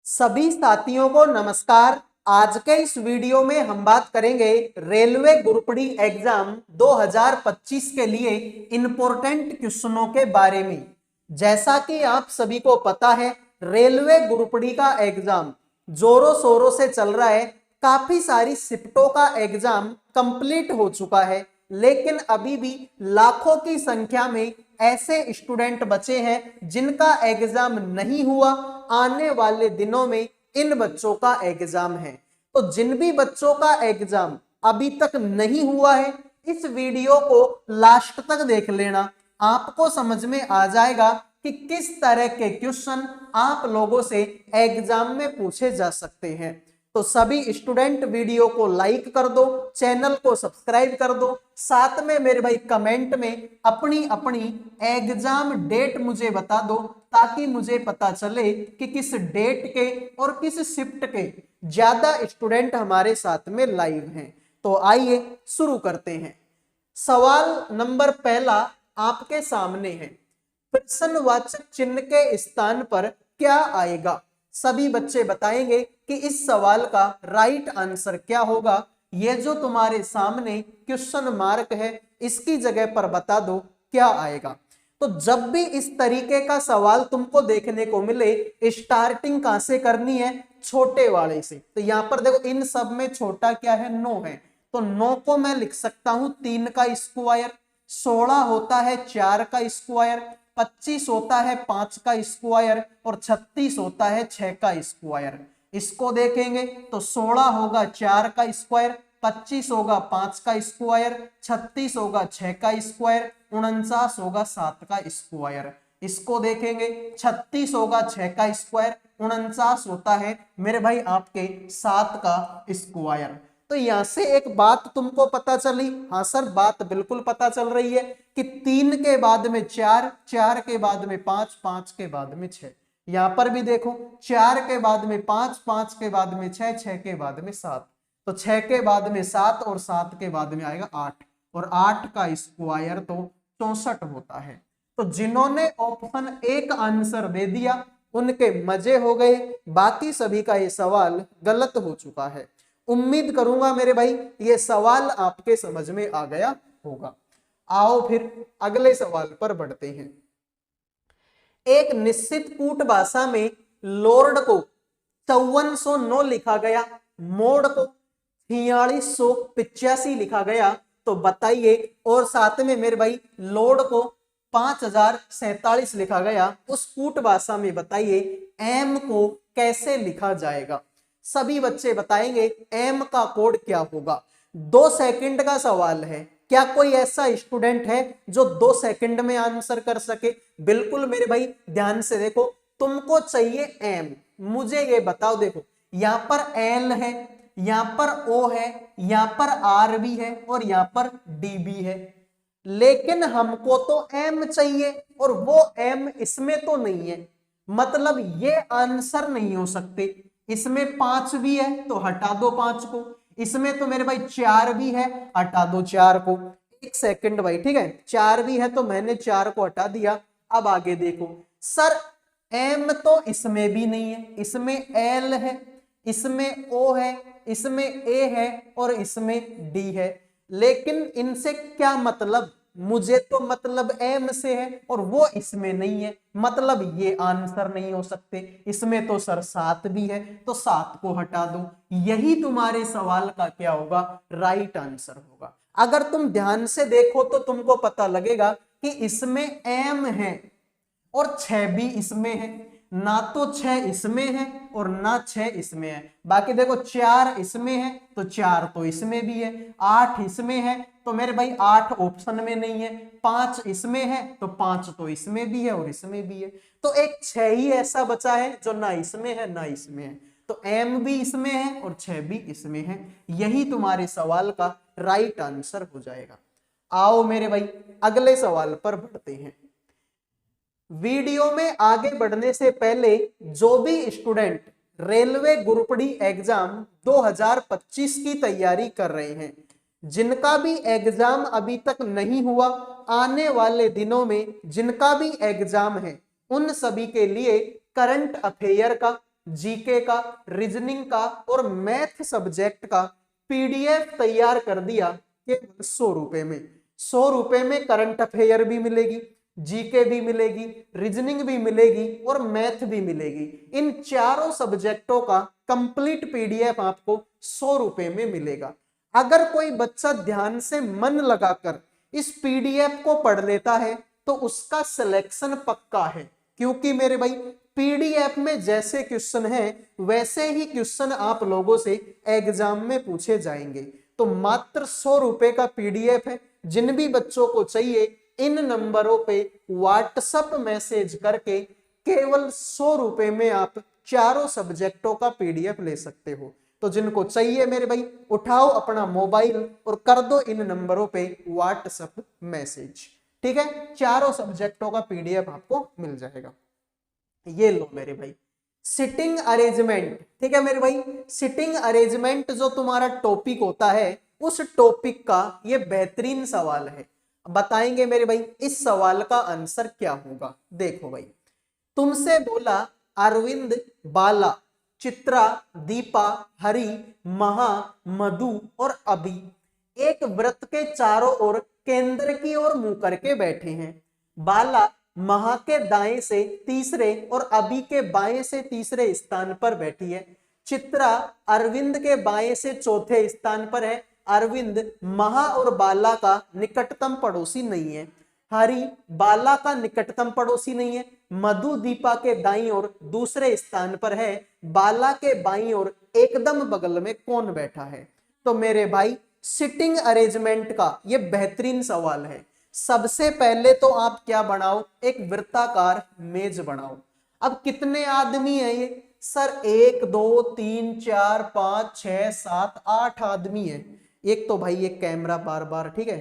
सभी साथियों को नमस्कार। आज के इस वीडियो में हम बात करेंगे रेलवे ग्रुप डी एग्जाम 2025 के लिए इंपॉर्टेंट क्वेश्चनों के बारे में। जैसा कि आप सभी को पता है, रेलवे ग्रुप डी का एग्जाम जोरों शोरों से चल रहा है। काफी सारी शिफ्टों का एग्जाम कंप्लीट हो चुका है, लेकिन अभी भी लाखों की संख्या में ऐसे स्टूडेंट बचे हैं जिनका एग्जाम नहीं हुआ। आने वाले दिनों में इन बच्चों का एग्जाम है, तो जिन भी बच्चों का एग्जाम अभी तक नहीं हुआ है, इस वीडियो को लास्ट तक देख लेना। आपको समझ में आ जाएगा कि किस तरह के क्वेश्चन आप लोगों से एग्जाम में पूछे जा सकते हैं। तो सभी स्टूडेंट वीडियो को लाइक कर दो, चैनल को सब्सक्राइब कर दो, साथ में मेरे भाई कमेंट में अपनी अपनी एग्जाम डेट मुझे बता दो, ताकि मुझे पता चले कि किस डेट के और किस शिफ्ट के ज्यादा स्टूडेंट हमारे साथ में लाइव हैं। तो आइए शुरू करते हैं। सवाल नंबर पहला आपके सामने है, प्रश्नवाचक चिन्ह के स्थान पर क्या आएगा? सभी बच्चे बताएंगे कि इस सवाल का राइट आंसर क्या होगा। ये जो तुम्हारे सामने क्वेश्चन मार्क है, इसकी जगह पर बता दो क्या आएगा। तो जब भी इस तरीके का सवाल तुमको देखने को मिले, स्टार्टिंग कहां से करनी है? छोटे वाले से। तो यहां पर देखो, इन सब में छोटा क्या है? 9 है। तो 9 को मैं लिख सकता हूं 3 का स्क्वायर, 16 होता है 4 का स्क्वायर, 25 होता है 5 का स्क्वायर और 36 होता है 6 का स्क्वायर। इसको देखेंगे तो 16 होगा 4 का स्क्वायर, 25 होगा 5 का स्क्वायर, 36 होगा 6 का स्क्वायर, 49 होगा 7 का स्क्वायर। इसको देखेंगे 36 होगा 6 का स्क्वायर, 49 होता है मेरे भाई आपके 7 का स्क्वायर। तो यहां से एक बात तुमको पता चली? हाँ सर, बात बिल्कुल पता चल रही है कि 3 के बाद में 4, 4 के बाद में 5, 5 के बाद में 6। यहां पर भी देखो, 4 के बाद में 5, 5 के बाद में 6, 6 के बाद में 7। तो 6 के बाद में 7 और 7 के बाद में आएगा 8, और 8 का स्क्वायर तो 64 होता है। तो जिन्होंने ऑप्शन ए का आंसर दे दिया उनके मजे हो गए, बाकी सभी का ये सवाल गलत हो चुका है। उम्मीद करूंगा मेरे भाई ये सवाल आपके समझ में आ गया होगा। आओ फिर अगले सवाल पर बढ़ते हैं। एक निश्चित कूट भाषा में लॉर्ड को 5409 लिखा गया, मोड को 4685 लिखा गया। तो बताइए, और साथ में मेरे भाई लॉर्ड को 5047 लिखा गया, उस कूट भाषा में बताइए एम को कैसे लिखा जाएगा? सभी बच्चे बताएंगे एम का कोड क्या होगा। 2 सेकंड का सवाल है, क्या कोई ऐसा स्टूडेंट है जो 2 सेकंड में आंसर कर सके? बिल्कुल मेरे भाई, ध्यान से देखो, तुमको चाहिए एम। मुझे ये बताओ, देखो यहां पर एल है, यहां पर ओ है, यहां पर आर भी है और यहां पर डी भी है, लेकिन हमको तो एम चाहिए और वो एम इसमें तो नहीं है। मतलब ये आंसर नहीं हो सकते। इसमें 5 भी है तो हटा दो 5 को, इसमें तो मेरे भाई 4 भी है, हटा दो 4 को। एक सेकंड भाई, ठीक है, 4 भी है तो मैंने 4 को हटा दिया। अब आगे देखो सर, एम तो इसमें भी नहीं है, इसमें एल है, इसमें ओ है, इसमें ए है और इसमें डी है। लेकिन इनसे क्या मतलब? मुझे तो मतलब एम से है और वो इसमें नहीं है, मतलब ये आंसर नहीं हो सकते। इसमें तो सर 7 भी है तो 7 को हटा दो। यही तुम्हारे सवाल का क्या होगा? राइट आंसर होगा। अगर तुम ध्यान से देखो तो तुमको पता लगेगा कि इसमें एम है और 6 भी इसमें है, ना तो 6 इसमें है और ना 6 इसमें है। बाकी देखो 4 इसमें है तो 4 तो इसमें भी है, 8 इसमें है तो मेरे भाई 8 ऑप्शन में नहीं है, 5 इसमें है तो 5 तो इसमें भी है और इसमें भी है। तो एक 6 ही ऐसा बचा है जो ना इसमें है ना इसमें है। तो एम भी इसमें है और 6 भी इसमें है। यही तुम्हारे सवाल का राइट आंसर हो जाएगा। आओ मेरे भाई अगले सवाल पर बढ़ते हैं। वीडियो में आगे बढ़ने से पहले जो भी student railway group D exam 2025 की तैयारी कर रहे हैं, जिनका भी एग्जाम अभी तक नहीं हुआ, आने वाले दिनों में जिनका भी एग्जाम है, उन सभी के लिए करंट अफेयर का जीके का, रीजनिंग का और मैथ सब्जेक्ट का पीडीएफ तैयार कर दिया केवल 100 रुपए में। 100 रुपए में करंट अफेयर भी मिलेगी, जीके भी मिलेगी, रीजनिंग भी मिलेगी और मैथ भी मिलेगी। इन चारों सब्जेक्टों का कंप्लीट पीडीएफ आपको 100 रुपए में मिलेगा। अगर कोई बच्चा ध्यान से मन लगाकर इस पीडीएफ को पढ़ लेता है तो उसका सिलेक्शन पक्का है, क्योंकि मेरे भाई पीडीएफ में जैसे क्वेश्चन है वैसे ही क्वेश्चन आप लोगों से एग्जाम में पूछे जाएंगे। तो मात्र 100 रुपए का पीडीएफ है। जिन भी बच्चों को चाहिए इन नंबरों पे व्हाट्सएप मैसेज करके केवल 100 रुपए में आप चारों सब्जेक्टों का पीडीएफ ले सकते हो। तो जिनको चाहिए मेरे भाई उठाओ अपना मोबाइल और कर दो इन नंबरों पे व्हाट्सएप मैसेज। ठीक है, चारों सब्जेक्टों का पीडीएफ आपको मिल जाएगा। ये लो मेरे भाई सिटिंग अरेंजमेंट। ठीक है मेरे भाई, सिटिंग अरेंजमेंट जो तुम्हारा टॉपिक होता है उस टॉपिक का ये बेहतरीन सवाल है। बताएंगे मेरे भाई इस सवाल का आंसर क्या होगा। देखो भाई, तुमसे बोला अरविंद, बाला, चित्रा, दीपा, हरि, महा, मधु और अभी एक वृत्त के चारों ओर केंद्र की ओर मुंह करके बैठे हैं। बाला महा के दाएं से तीसरे और अभी के बाएं से तीसरे स्थान पर बैठी है। चित्रा अरविंद के बाएं से चौथे स्थान पर है। अरविंद महा और बाला का निकटतम पड़ोसी नहीं है। हरि बाला का निकटतम पड़ोसी नहीं है। मधु दीपा के दाईं ओर दूसरे स्थान पर है। बाला के बाईं ओर एकदम बगल में कौन बैठा है। तो मेरे भाई सिटिंग अरेंजमेंट का ये बेहतरीन सवाल है। सबसे पहले तो आप क्या बनाओ, एक वृत्ताकार मेज बनाओ। अब कितने आदमी हैं ये सर? 1 2 3 4 5 6 7 8 आदमी है। एक तो भाई ये कैमरा बार बार, ठीक है,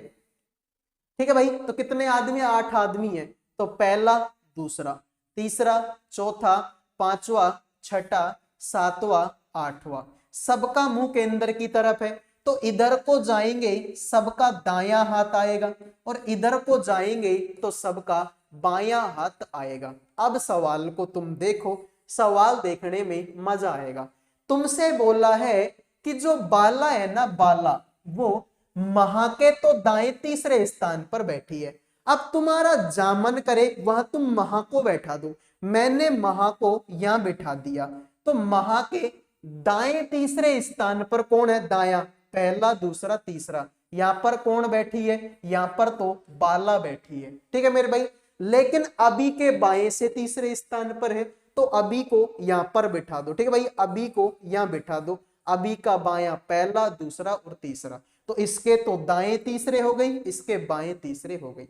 ठीक है भाई। तो कितने आदमी? 8 आदमी है। तो पहला, दूसरा, तीसरा, चौथा, पांचवा, छठा, सातवां, आठवां, सबका मुंह केंद्र की तरफ है। तो इधर को जाएंगे सबका दायां हाथ आएगा और इधर को जाएंगे तो सबका बायां हाथ आएगा। अब सवाल को तुम देखो, सवाल देखने में मजा आएगा। तुमसे बोला है कि जो बाला है ना, बाला वो महा के तो दाएं तीसरे स्थान पर बैठी है। अब तुम्हारा जामन करे वहां तुम महा को बैठा दो। मैंने महा को यहां बैठा दिया तो महा के दाएं तीसरे स्थान पर कौन है? दायां, पहला, दूसरा, तीसरा। यहां पर कौन बैठी है? यहां पर तो बाला बैठी है। ठीक है मेरे भाई, लेकिन अभी के बाएं से तीसरे स्थान पर है तो अभी को यहां पर बिठा दो। ठीक है भाई, अभी को यहां बिठा दो। अभी का बायां पहला, दूसरा और तीसरा। तो इसके तो दाएं तीसरे हो गई, इसके बाएं तीसरे हो गई।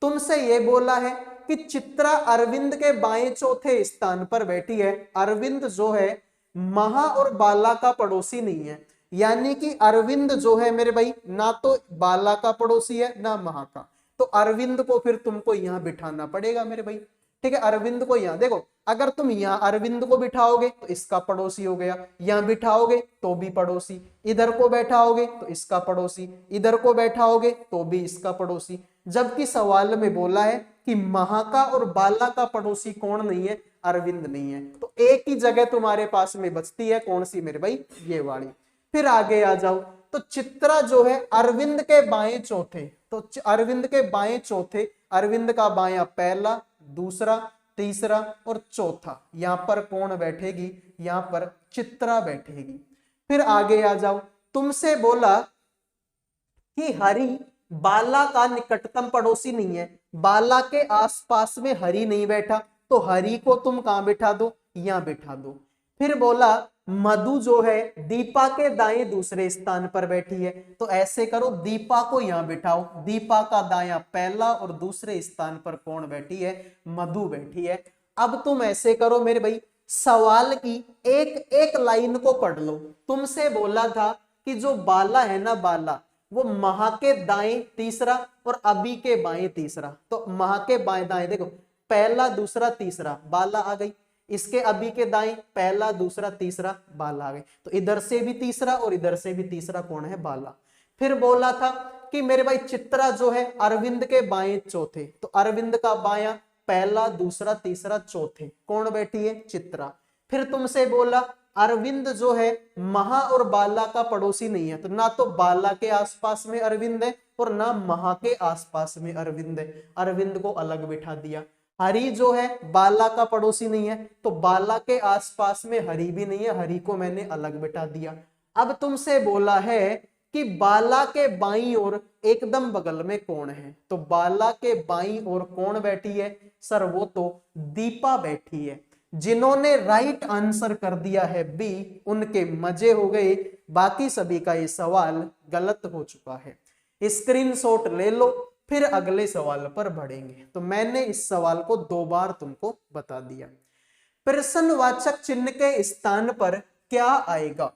तुमसे यह बोला है कि चित्रा अरविंद के बाएं चौथे स्थान पर बैठी है। अरविंद जो है महा और बाला का पड़ोसी नहीं है, यानी कि अरविंद जो है मेरे भाई ना तो बाला का पड़ोसी है ना महा का। तो अरविंद को फिर तुमको यहां बिठाना पड़ेगा मेरे भाई। ठीक है, अरविंद को यहां देखो, अगर तुम यहां अरविंद को बिठाओगे तो इसका पड़ोसी हो गया, यहां बिठाओगे तो भी पड़ोसी, इधर को बैठाओगे तो इसका पड़ोसी, इधर को बैठाओगे तो भी इसका पड़ोसी। जबकि सवाल में बोला है कि महा का और बाला का पड़ोसी कौन नहीं है? अरविंद नहीं है। तो एक ही जगह तुम्हारे पास में बचती है, कौन सी मेरे भाई? ये वाली। फिर आगे आ जाओ तो चित्रा जो है अरविंद के बाएं चौथे, तो अरविंद के बाएं चौथे, अरविंद का बायां पहला, दूसरा, तीसरा और चौथा। यहां पर कौन बैठेगी? यहां पर चित्रा बैठेगी। फिर आगे आ जाओ, तुमसे बोला कि हरि बाला का निकटतम पड़ोसी नहीं है, बाला के आसपास में हरि नहीं बैठा, तो हरि को तुम कहां बिठा दो? यहां बिठा दो। फिर बोला मधु जो है दीपा के दाएं दूसरे स्थान पर बैठी है, तो ऐसे करो दीपा को यहां बिठाओ। दीपा का दायां पहला और दूसरे स्थान पर कौन बैठी है? मधु बैठी है। अब तुम ऐसे करो मेरे भाई, सवाल की एक एक लाइन को पढ़ लो। तुमसे बोला था कि जो बाला है ना, बाला वो महा के दाएं तीसरा और अभी के बाएं तीसरा। तो महा के बाएं दाएं देखो, पहला, दूसरा, तीसरा, बाला आ गई। इसके अभी के दाएं पहला, दूसरा, तीसरा, बाला आ गए। तो इधर से भी तीसरा और इधर से भी तीसरा, कौन है? बाला। फिर बोला था कि मेरे भाई चित्रा जो है अरविंद के बाएं चौथे, तो अरविंद का बायां पहला, दूसरा, तीसरा, चौथे कौन बैठी है? चित्रा। फिर तुमसे बोला अरविंद जो है महा और बाला का पड़ोसी नहीं है, तो ना तो बाला के आसपास में अरविंद है और ना महा के आसपास में अरविंद है, अरविंद को अलग बिठा दिया। हरि जो है बाला का पड़ोसी नहीं है, तो बाला के आसपास में हरि भी नहीं है, हरि को मैंने अलग बिठा दिया। अब तुमसे बोला है कि बाला के बाईं ओर एकदम बगल में कौन है, तो बाला के बाईं ओर कौन बैठी है सर, वो तो दीपा बैठी है। जिन्होंने राइट आंसर कर दिया है बी, उनके मजे हो गए, बाकी सभी का ये सवाल गलत हो चुका है। स्क्रीनशॉट ले लो, फिर अगले सवाल पर बढ़ेंगे। तो मैंने इस सवाल को 2 बार तुमको बता दिया। प्रश्नवाचक चिन्ह के स्थान पर क्या आएगा,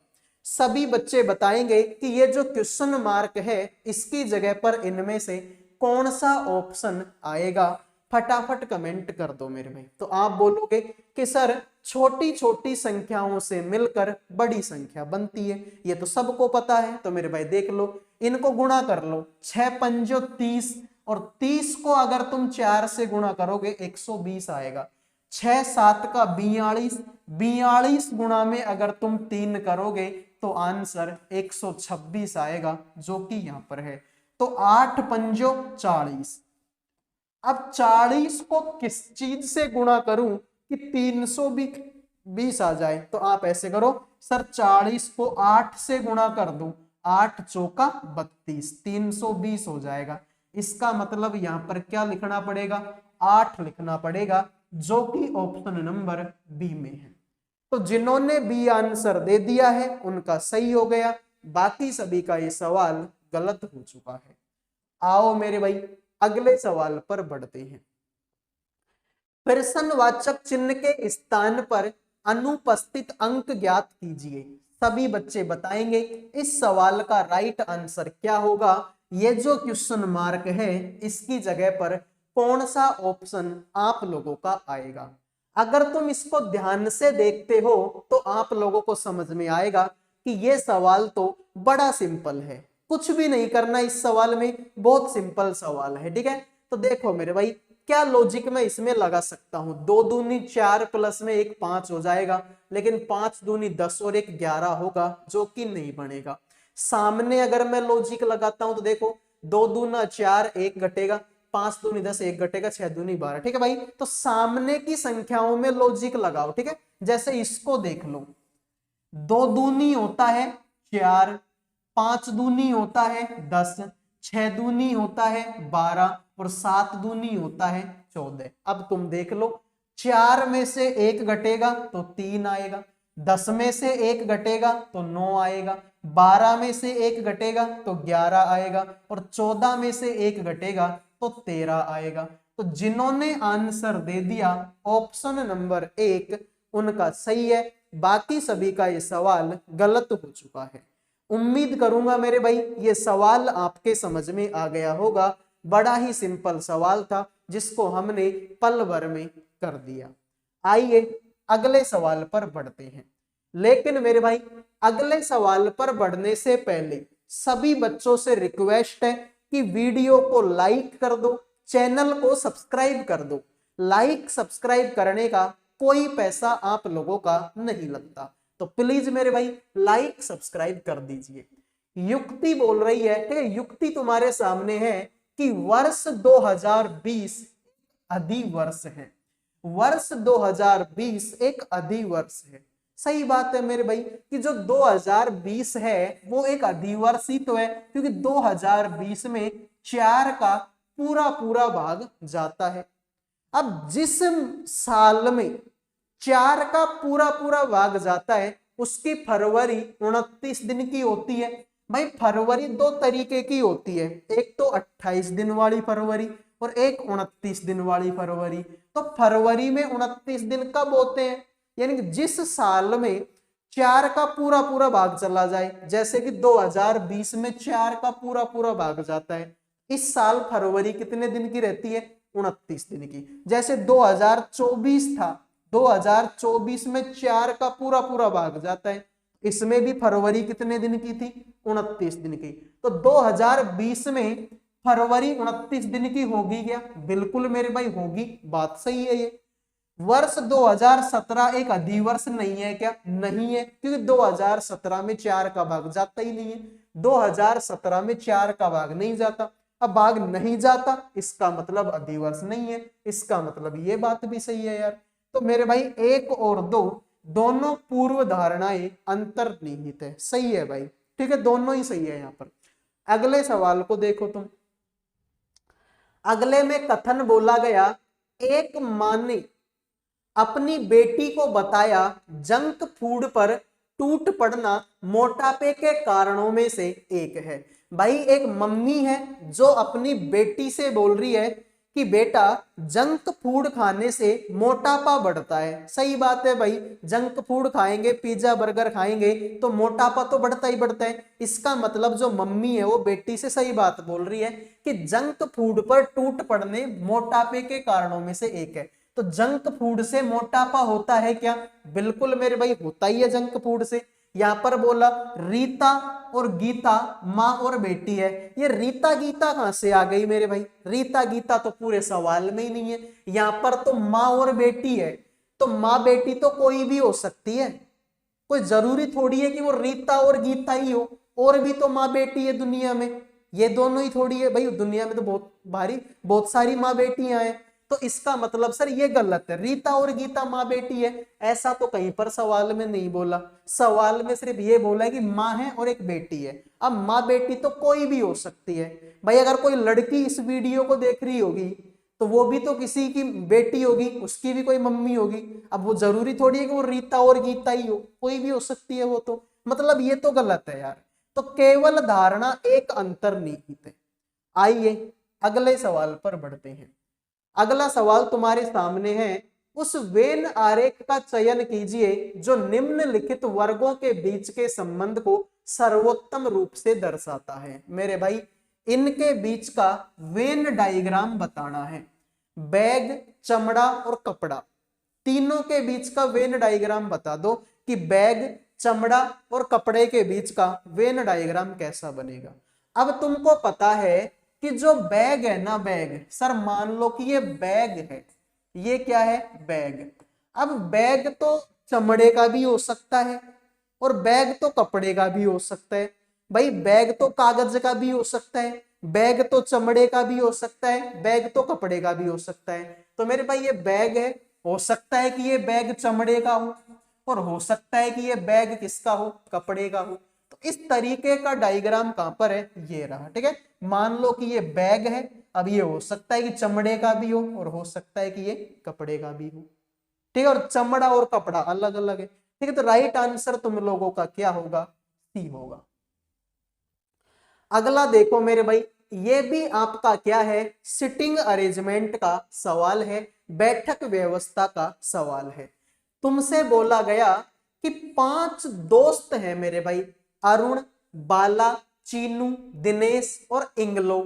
सभी बच्चे बताएंगे कि ये जो क्वेश्चन मार्क है इसकी जगह पर इनमें से कौन सा ऑप्शन आएगा। फटाफट कमेंट कर दो मेरे भाई। तो आप बोलोगे कि सर छोटी छोटी संख्याओं से मिलकर बड़ी संख्या बनती है, ये तो सबको पता है। तो मेरे भाई देख लो, इनको गुणा कर लो, 6 पंजो 30, और 30 को अगर तुम 4 से गुणा करोगे 120 आएगा। 6 7 का 42, 42 गुणा में अगर तुम 3 करोगे तो आंसर 126 आएगा, जो कि यहाँ पर है। तो 8 पंजो 40। अब 40 को किस चीज से गुणा करूं कि 320 आ जाए, तो आप ऐसे करो सर 40 को 8 से गुणा कर दो, 8 चौका 32, 320 हो जाएगा। इसका मतलब यहां पर क्या लिखना पड़ेगा, 8 लिखना पड़ेगा, जो कि ऑप्शन नंबर बी में है। तो जिन्होंने बी आंसर दे दिया है उनका सही हो गया, बाकी सभी का ये सवाल गलत हो चुका है। आओ मेरे भाई अगले सवाल पर बढ़ते हैं। प्रश्नवाचक चिन्ह के स्थान पर अनुपस्थित अंक ज्ञात कीजिए। सभी बच्चे बताएंगे इस सवाल का राइट आंसर क्या होगा। ये जो क्वेश्चन मार्क है इसकी जगह पर कौन सा ऑप्शन आप लोगों का आएगा। अगर तुम इसको ध्यान से देखते हो तो आप लोगों को समझ में आएगा कि ये सवाल तो बड़ा सिंपल है, कुछ भी नहीं करना इस सवाल में, बहुत सिंपल सवाल है। ठीक है, तो देखो मेरे भाई क्या लॉजिक मैं इसमें लगा सकता हूं। 2 दूनी 4 प्लस में 1 5 हो जाएगा, लेकिन 5 दूनी 10 और 1 11 होगा, जो कि नहीं बनेगा। सामने अगर मैं लॉजिक लगाता हूं तो देखो 2 दूना 4 1 घटेगा, 5 दूनी 10 1 घटेगा, 6 दूनी 12। ठीक है भाई, तो सामने की संख्याओं में लॉजिक लगाओ। ठीक है, जैसे इसको देख लो, 2 दूनी होता है 4, 5 दूनी होता है 10, 6 दूनी होता है 12 और 7 दूनी होता है 14। अब तुम देख लो, 4 में से 1 घटेगा तो 3 आएगा, 10 में से 1 घटेगा तो 9 आएगा, 12 में से 1 घटेगा तो 11 आएगा और 14 में से 1 घटेगा तो 13 आएगा। तो जिन्होंने आंसर दे दिया ऑप्शन नंबर 1 उनका सही है, बाकी सभी का ये सवाल गलत हो चुका है। उम्मीद करूंगा मेरे भाई ये सवाल आपके समझ में आ गया होगा। बड़ा ही सिंपल सवाल था जिसको हमने पल भर में कर दिया। आइए अगले सवाल पर बढ़ते हैं। लेकिन मेरे भाई अगले सवाल पर बढ़ने से पहले सभी बच्चों से रिक्वेस्ट है कि वीडियो को लाइक कर दो, चैनल को सब्सक्राइब कर दो। लाइक सब्सक्राइब करने का कोई पैसा आप लोगों का नहीं लगता, तो प्लीज मेरे भाई लाइक सब्सक्राइब कर दीजिए। युक्ति बोल रही है, ठीक है, युक्ति तुम्हारे सामने है कि वर्ष 2020 अधिवर्ष है। वर्ष 2020 एक अधिवर्ष है। सही बात है मेरे भाई कि जो 2020 है वो एक अधिवर्ष ही तो है, क्योंकि 2020 में 4 का पूरा पूरा भाग जाता है। अब जिस साल में 4 का पूरा पूरा भाग जाता है उसकी फरवरी 29 दिन की होती है। भाई फरवरी 2 तरीके की होती है, एक तो 28 दिन वाली फरवरी और एक 29 दिन वाली फरवरी। तो फरवरी में 29 दिन कब होते हैं, यानी कि जिस साल में 4 का पूरा पूरा भाग चला जाए, जैसे कि 2020 में 4 का पूरा पूरा भाग जाता है, इस साल फरवरी कितने दिन की रहती है, 29 दिन की। जैसे 2024 था, 2024 में 4 का पूरा पूरा भाग जाता है, इसमें भी फरवरी कितने दिन की थी, 29 दिन की। तो 2020 में फरवरी 29 दिन की होगी क्या, बिल्कुल मेरे भाई होगी, बात सही है ये। वर्ष 2017 एक अधिवर्ष नहीं है क्या? नहीं है, क्योंकि 2017 में 4 का भाग जाता ही नहीं है। 2017 में 4 का भाग नहीं जाता। अब भाग नहीं जाता इसका मतलब अधिवर्ष नहीं है, इसका मतलब ये बात भी सही है यार। तो मेरे भाई 1 और 2 दोनों पूर्व धारणाएं अंतर्निहित है। सही है भाई, ठीक है, दोनों ही सही है यहाँ पर। अगले सवाल को देखो तुम। अगले में कथन बोला गया, एक माँ ने अपनी बेटी को बताया जंक फूड पर टूट पड़ना मोटापे के कारणों में से एक है। भाई एक मम्मी है जो अपनी बेटी से बोल रही है कि बेटा जंक फूड खाने से मोटापा बढ़ता है। सही बात है भाई, जंक फूड खाएंगे, पिज्जा बर्गर खाएंगे तो मोटापा तो बढ़ता ही बढ़ता है। इसका मतलब जो मम्मी है वो बेटी से सही बात बोल रही है कि जंक फूड पर टूट पड़ने मोटापे के कारणों में से एक है। तो जंक फूड से मोटापा होता है क्या? बिल्कुल मेरे भाई होता ही है जंक फूड से। यहां पर बोला रीता और गीता माँ और बेटी है। ये रीता गीता कहां से आ गई मेरे भाई? रीता गीता तो पूरे सवाल में ही नहीं है। यहां पर तो माँ और बेटी है, तो माँ बेटी तो कोई भी हो सकती है, कोई जरूरी थोड़ी है कि वो रीता और गीता ही हो। और भी तो माँ बेटी है दुनिया में, ये दोनों ही थोड़ी है भाई। दुनिया में तो बहुत सारी माँ बेटियां हैं। तो इसका मतलब सर ये गलत है, रीता और गीता माँ बेटी है ऐसा तो कहीं पर सवाल में नहीं बोला। सवाल में सिर्फ ये बोला है कि माँ है और एक बेटी है। अब माँ बेटी तो कोई भी हो सकती है भाई। अगर कोई लड़की इस वीडियो को देख रही होगी तो वो भी तो किसी की बेटी होगी, उसकी भी कोई मम्मी होगी। अब वो जरूरी थोड़ी है कि वो रीता और गीता ही हो, कोई भी हो सकती है वो तो। मतलब ये तो गलत है यार। तो केवल धारणा एक अंतर्निहित है। आइए अगले सवाल पर बढ़ते हैं। अगला सवाल तुम्हारे सामने है, उस वेन आरेख का चयन कीजिए जो निम्नलिखित वर्गों के बीच के संबंध को सर्वोत्तम रूप से दर्शाता है। मेरे भाई इनके बीच का वेन डायग्राम बताना है। बैग, चमड़ा और कपड़ा, तीनों के बीच का वेन डायग्राम बता दो कि बैग, चमड़ा और कपड़े के बीच का वेन डायग्राम कैसा बनेगा। अब तुमको पता है कि जो बैग है ना, बैग सर मान लो कि ये बैग है, ये क्या है? बैग। अब बैग तो चमड़े का भी हो सकता है और बैग तो कपड़े का भी हो सकता है। भाई बैग तो कागज का भी हो सकता है, बैग तो चमड़े का भी हो सकता है, बैग तो कपड़े का भी हो सकता है। तो मेरे भाई ये बैग है, हो सकता है कि ये बैग चमड़े का हो और हो सकता है कि ये बैग किसका हो? कपड़े का हो। तो इस तरीके का डायग्राम कहां पर है? ये रहा, ठीक है। मान लो कि ये बैग है, अब ये हो सकता है कि चमड़े का भी हो और हो सकता है कि ये कपड़े का भी हो, ठीक है। और चमड़ा और कपड़ा अलग अलग है, ठीक है। तो राइट आंसर तुम लोगों का क्या होगा? सी होगा। अगला देखो मेरे भाई, ये भी आपका क्या है? सिटिंग अरेंजमेंट का सवाल है, बैठक व्यवस्था का सवाल है। तुमसे बोला गया कि 5 दोस्त हैं मेरे भाई, अरुण, बाला, चीनू, दिनेश और इंगलो,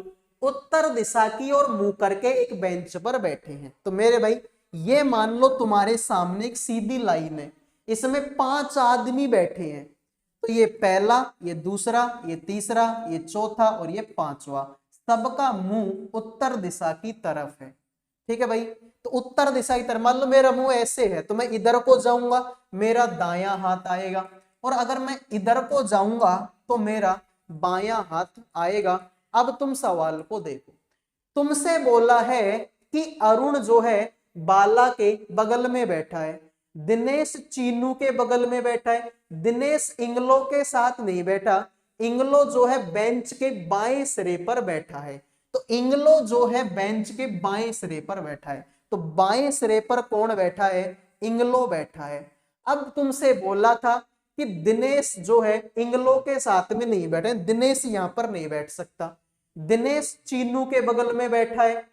उत्तर दिशा की ओर मुंह करके एक बेंच पर बैठे हैं। तो मेरे भाई ये मान लो तुम्हारे सामने एक सीधी लाइन है, इसमें 5 आदमी बैठे हैं। तो ये पहला, ये दूसरा, ये तीसरा, ये चौथा और ये पांचवा, सबका मुंह उत्तर दिशा की तरफ है, ठीक है भाई। तो उत्तर दिशा की तरफ, मान लो मेरा मुंह ऐसे है तो मैं इधर को जाऊंगा, मेरा दायां हाथ आएगा, और अगर मैं इधर को जाऊंगा तो मेरा बायां हाथ आएगा। अब तुम सवाल को देखो, तुमसे बोला है कि अरुण जो है बाला के बगल में बैठा है, दिनेश चीनू के बगल में बैठा है, दिनेश इंगलो के साथ नहीं बैठा, इंगलो जो है बेंच के बाएं सिरे पर बैठा है। तो इंगलो जो है बेंच के बाएं सिरे पर बैठा है, तो बाएं सिरे पर कौन बैठा है? इंगलो बैठा है। अब तुमसे बोला था कि दिनेश जो है इंगलो के साथ में नहीं बैठे, दिनेश यहां पर नहीं बैठ सकता। दिनेश चीनू के बगल में बैठा है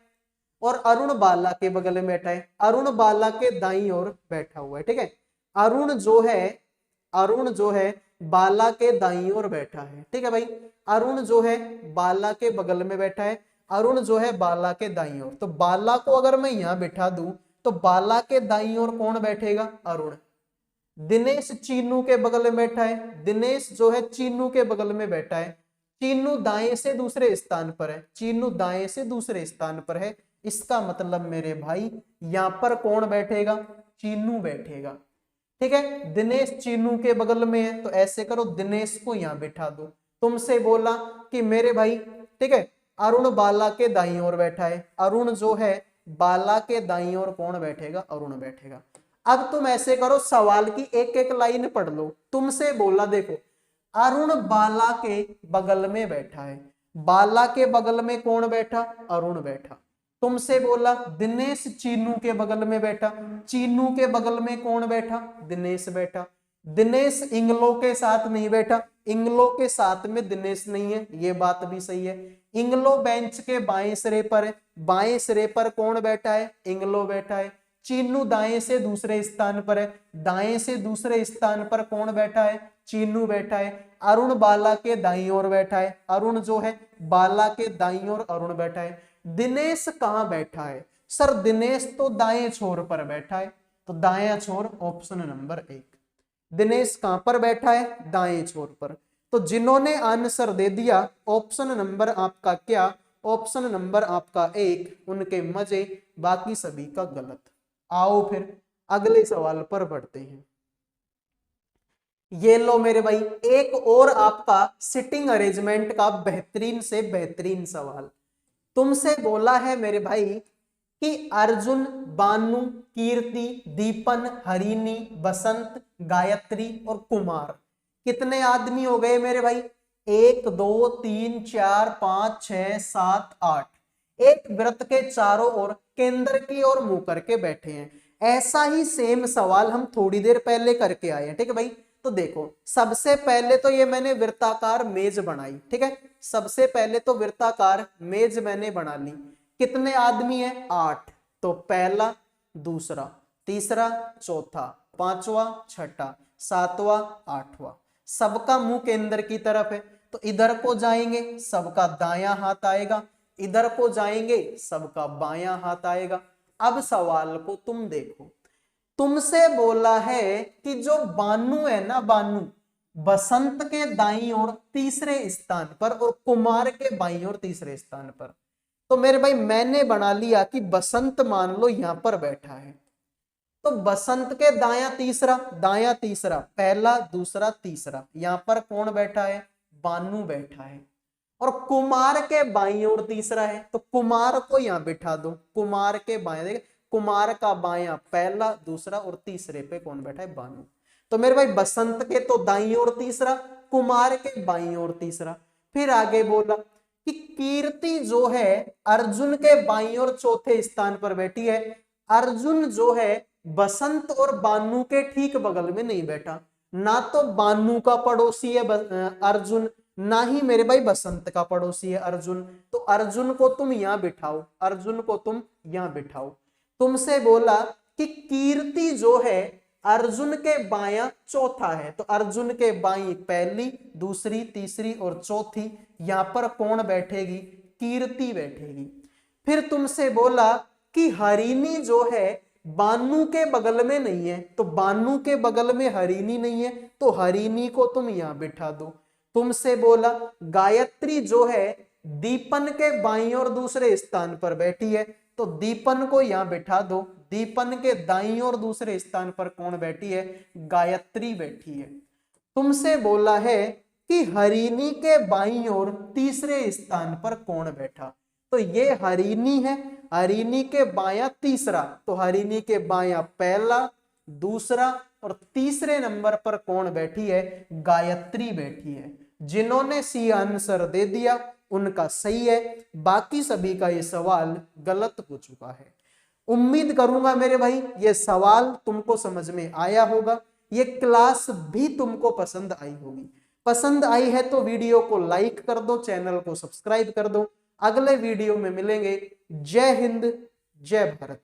और अरुण बाला के बगल में बैठा है, अरुण बाला के दाईं ओर बैठा हुआ है, ठीक है। अरुण जो है बाला के दाईं ओर बैठा है, ठीक है भाई। अरुण जो है बाला के बगल में बैठा है, अरुण जो है बाला के दाईं ओर। तो बाला को अगर मैं यहां बिठा दूं तो बाला के दाईं ओर कौन बैठेगा? अरुण। दिनेश चीनू के बगल में बैठा है, दिनेश जो है चीनू के बगल में बैठा है, चीनू दाएं से दूसरे स्थान पर है, चीनू दाएं से दूसरे स्थान पर है, इसका मतलब मेरे भाई यहां पर कौन बैठेगा, चीनू बैठेगा। ठीक है, दिनेश चीनू के बगल में है तो ऐसे करो, दिनेश को यहां बिठा दो। तुमसे बोला कि मेरे भाई, ठीक है, अरुण बाला के दाईं ओर बैठा है, अरुण जो है बाला के दाईं ओर कौन बैठेगा, अरुण बैठेगा। अब तुम ऐसे करो, सवाल की एक एक लाइन पढ़ लो। तुमसे बोला देखो, अरुण बाला के बगल में बैठा है, बाला के बगल में कौन बैठा, अरुण बैठा। तुमसे बोला दिनेश चीनू के बगल में बैठा, चीनू के बगल में कौन बैठा, दिनेश बैठा। दिनेश इंग्लो के साथ नहीं बैठा, इंग्लो के साथ में दिनेश नहीं है, ये बात भी सही है। इंग्लो बेंच के बाएं सिरे पर है, बाएं सिरे पर कौन बैठा है, इंग्लो बैठा है। चीनू दाएं से दूसरे स्थान पर है, दाएं से दूसरे स्थान पर कौन बैठा है, चीनू बैठा है। अरुण बाला के दाईं ओर बैठा है, अरुण जो है बाला के दाईं ओर अरुण बैठा है। दिनेश कहां बैठा है, सर दिनेश तो दाएं छोर पर बैठा है, तो दाएं छोर ऑप्शन नंबर 1। दिनेश कहां पर बैठा है, दाएं छोर पर। तो जिन्होंने आंसर दे दिया ऑप्शन नंबर आपका क्या, ऑप्शन नंबर आपका 1, उनके मजे, बाकी सभी का गलत। आओ फिर अगले सवाल पर बढ़ते हैं। ये लो मेरे भाई, एक और आपका सिटिंग अरेंजमेंट का बेहतरीन से बेहतरीन सवाल। तुमसे बोला है मेरे भाई कि अर्जुन, बानु, कीर्ति, दीपन, हरिणी, बसंत, गायत्री और कुमार कितने आदमी हो गए मेरे भाई, 1 2 3 4 5 6 7 8। एक वृत्त के चारों ओर केंद्र की ओर मुंह करके बैठे हैं। ऐसा ही सेम सवाल हम थोड़ी देर पहले करके आए हैं। ठीक है भाई, तो देखो सबसे पहले तो ये मैंने वृत्ताकार मेज बनाई। ठीक है, सबसे पहले तो वृत्ताकार मेज मैंने बना ली। कितने आदमी है, 8। तो पहला, दूसरा, तीसरा, चौथा, पांचवा, छठा, सातवां, आठवां। सबका मुंह केंद्र की तरफ है, तो इधर को जाएंगे सबका दायां हाथ आएगा, इधर को जाएंगे सबका बायां हाथ आएगा। अब सवाल को तुम देखो, तुमसे बोला है कि जो बानु है ना, बानु बसंत के दाईं ओर तीसरे स्थान पर और कुमार के बाईं ओर तीसरे स्थान पर। तो मेरे भाई मैंने बना लिया कि बसंत मान लो यहां पर बैठा है, तो बसंत के दायां तीसरा, दायां तीसरा, पहला, दूसरा, तीसरा, यहां पर कौन बैठा है, बानु बैठा है। और कुमार के बाईं ओर तीसरा है, तो कुमार को यहां बिठा दो, कुमार के बाएं, देख कुमार का बायां पहला, दूसरा और तीसरे पे कौन बैठा है, बानु। तो मेरे भाई बसंत के तो दाईं ओर तीसरा, कुमार के बाईं ओर तीसरा। फिर आगे बोला कि कीर्ति जो है अर्जुन के बाईं ओर चौथे स्थान पर बैठी है। अर्जुन जो है बसंत और बानु के ठीक बगल में नहीं बैठा, ना तो बानु का पड़ोसी है अर्जुन, ना ही मेरे भाई बसंत का पड़ोसी है अर्जुन। तो अर्जुन को तुम यहां बिठाओ, अर्जुन को तुम यहां बिठाओ। तुमसे बोला कि कीर्ति जो है अर्जुन के बायां चौथा है, तो अर्जुन के बाईं पहली, दूसरी, तीसरी और चौथी, यहां पर कौन बैठेगी, कीर्ति बैठेगी। फिर तुमसे बोला कि हरिणी जो है बानु के बगल में नहीं है, तो बानु के बगल में हरिणी नहीं है, तो हरिणी को तुम यहां बिठा दो। तुमसे बोला गायत्री जो है दीपन के बाईं और दूसरे स्थान पर बैठी है, तो दीपन को यहां बिठा दो। दीपन के दाईं और दूसरे स्थान पर कौन बैठी है, गायत्री बैठी है। तुमसे बोला है कि हरिणी के बाईं ओर तीसरे स्थान पर कौन बैठा, तो ये हरिणी है, हरिणी के बायां तीसरा, तो हरिणी के बायां पहला, दूसरा और तीसरे नंबर पर कौन बैठी है, गायत्री बैठी है। जिन्होंने सी आंसर दे दिया उनका सही है, बाकी सभी का ये सवाल गलत हो चुका है। उम्मीद करूंगा मेरे भाई ये सवाल तुमको समझ में आया होगा, ये क्लास भी तुमको पसंद आई होगी। पसंद आई है तो वीडियो को लाइक कर दो, चैनल को सब्सक्राइब कर दो। अगले वीडियो में मिलेंगे। जय हिंद, जय भारत।